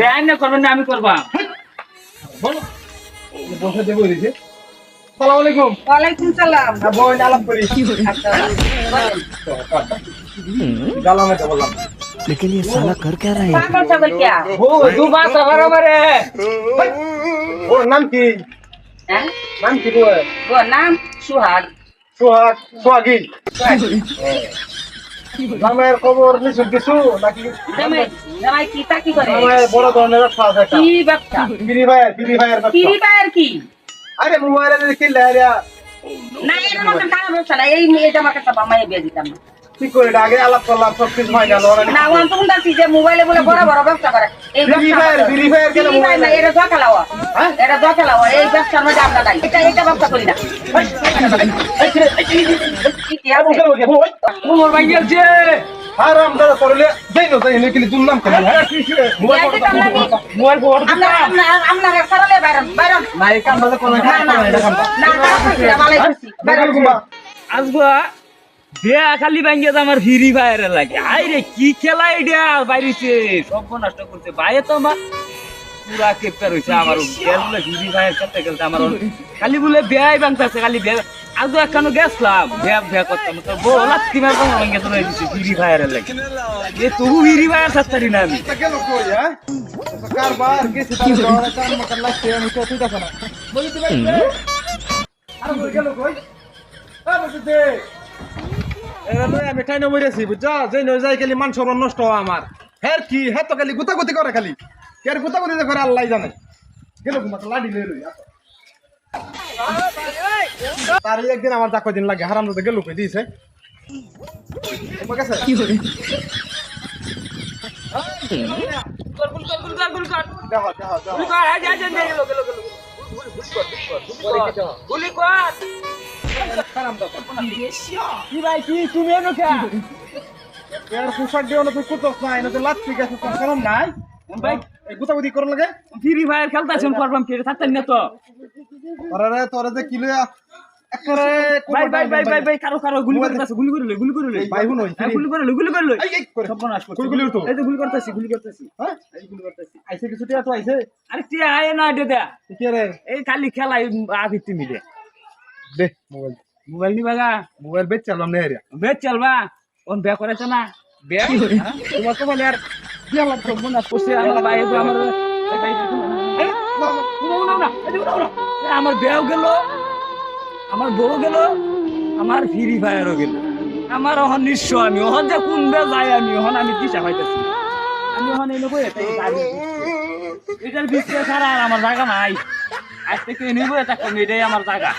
বেআইন না করবেন না আমি করবা বলো বসে দেবো দিছে আসসালামু আলাইকুম ওয়ালাইকুম সালাম। বোন আলাপ করি আচ্ছা বলেন। গালামে তো বললাম लेकिन ये साला कर क्या रहा है পাগল ছাগল কিয়া? ও দুবার সবার আমারে ওর নাম কি হ্যাঁ? নাম কি গো ওর নাম সুহাগ। সোহাগ সোহাগী গ্রামের খবর নিছুন কিছু নাকি জামাই জামাই কি চাকরি করে? গ্রামে বড় ধরনের ব্যবসা আছে একটা কি ব্যবসা? ফ্রি ফায়ার ব্যবসা ফ্রি ফায়ার কি? আরে মোবাইলে দেখি লেরিয়া না এটা আমার খারাপ ব্যবসা না। এই মেয়েটা আমার কাছে মামাই বিয়ে দিতাম না। কি করে এটা আগে আলাপ করলাম সব কিছু ফাইনাল ওরা না ওখান তখন দেখছি যে মোবাইলে বলে বড় বড় ব্যবসা করে। এই ফ্রি ফায়ার গেলে ফ্রি ফায়ার না, এটা জোয়া লাওয়া। হ্যাঁ? এটা জোয়া লাওয়া। এই ব্যবসার মধ্যে আমরা নাই। এটা ব্যবসা করি না। কি কি আছে? কোমর ভাই গেছে হারাম দাদা করলে যাই না যাই না কিন্তু দুর্নাম করে হ্যাঁ বিয়ে দিতাম না আমি। মোবাইল ফোন আপনারা সরলে বাইরন বাইরন। না এই কাম দাদা কোনো না না না খারাপ করছি না, ভালোই করছি। বাইরন। আসবা বেয়া খালি ভাঙ্গে আমার ফ্রি ফায়ারের লাগে আইরে কি খেলা এটা বাইরেছে সব নষ্ট করছে বাইরে তো আমার পুরা কেপটা রয়েছে আমার বলে ফ্রি ফায়ার খেলতে খেলতে আমার খালি বলে বেয়াই ভাঙতেছে খালি বেয়া আজ একখানো গেছলাম বেয়া করতাম তো বলা তিমার তো ভাঙ্গে তো রয়েছে ফ্রি ফায়ারের লাগে এ তবু ফ্রি ফায়ার ছাড়তারি না আমি গেল কই হ্যাঁ কারবার গেছে তার কাম মাকার লাগছে আমি তো তুই দেখো না বলিতে পারছি আর গেল কই বলতে দে এরা লই আমি টাইনো মরেছি বুঝছো যে নই যাই খালি মান সম্মান নষ্ট হয় আমার হের কি হে তো খালি গুতাগুতি করে খালি কের গুতাগুতি করে আল্লাহ জানে গেল ঘুমা লাডি লই লই তার একদিন আমার যা কদিন লাগে হারাম দাদা গেল কই দিছে ঠিক আছে কি হরে দেখো গুলি কর কি ভাই কি তুমি এনো কে এর পোশাক দিও না তুই কুতস না এনে তো লাত্তি গেছে তোর শরম নাই ভাই এই গুতাগুতি করন লাগে ফ্রি ফায়ার খেলতাছেন করবাম কি থাকতেন না তো আরে তোরে যে কি লইয়া একরে ভাই কারো গুলি করতেছে গুলি করে লই ভাই হুন গুলি করে লই এই করে সর্বনাশ করছে কই গুলি উঠো এই যে গুলি করতেছি হ্যাঁ এই গুলি করতেছি আইছে কিছু টিয়া তো আইছে আরে কি আয় না দে দে কি রে এই খালি খেলাই আবিতি মিলে দে মোবাইল মোবাইল নি বাগা মোবাইল বেচ চালাম না এরিয়া বেচ চলবা ওন বে করেছে না বে তোমার তো মানে আর কি আমার সর্বনাশ করছে আমার ভাই তো আমার আমার বেও গেল আমার বউ গেল আমার ফ্রি ফায়ারও গেল আমার অহন নিঃস্ব আমি অহন যে কোন বে যাই আমি অহন আমি দিশা পাইতেছি আমি অহন এই নবো এটার বিক্রি ছাড়া আর আমার জায়গা নাই আজ থেকে নেবো এটা এটাই আমার জায়গা